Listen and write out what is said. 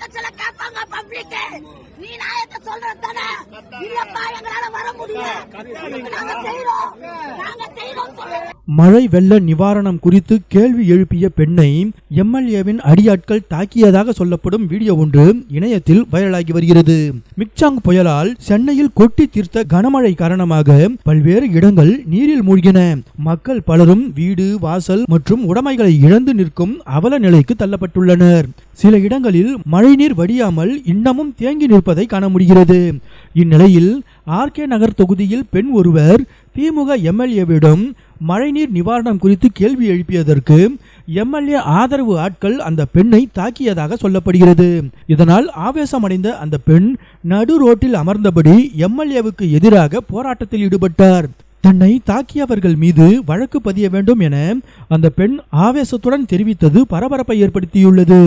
கட்சியில கேட்பாங்க பப்ளிக். நீ நாயத்தை சொல்றது தானே? இல்லப்பா எங்களால வர முடியல, நாங்க செய்யறோம் சொல்லுங்க. மழை வெள்ள நிவாரணம் குறித்து கேள்வி எழுப்பிய பெண்ணை எம்எல்ஏவின் அடியாட்கள் தாக்கியதாக சொல்லப்படும் வீடியோ ஒன்று இணையத்தில் வைரலாகி வருகிறது. மிக்சாங் புயலால் சென்னையில் கொட்டி தீர்த்த கனமழை காரணமாக பல்வேறு இடங்கள் நீரில் மூழ்கின. மக்கள் பலரும் வீடு வாசல் மற்றும் உடைமைகளை இழந்து நிற்கும் அவல நிலைக்கு தள்ளப்பட்டுள்ளனர். சில இடங்களில் மழைநீர் வடியாமல் இன்னமும் தேங்கி நிற்பதை காண முடிகிறது. இந்நிலையில் ஆர்கே நகர் தொகுதியில் பெண் ஒருவர் திமுக எம்எல்ஏவிடம் மழைநீர் நிவாரணம் குறித்து கேள்வி எழுப்பியதற்கு எம்எல்ஏ ஆதரவு ஆட்கள் அந்த பெண்ணை தாக்கியதாக சொல்லப்படுகிறது. இதனால் ஆவேசமடைந்த அந்த பெண் நடு ரோட்டில் அமர்ந்தபடி எம்எல்ஏவுக்கு எதிராக போராட்டத்தில் ஈடுபட்டார். தன்னை தாக்கியவர்கள் மீது வழக்கு பதிய வேண்டும் என அந்த பெண் ஆவேசத்துடன் தெரிவித்தது பரபரப்பை ஏற்படுத்தியுள்ளது.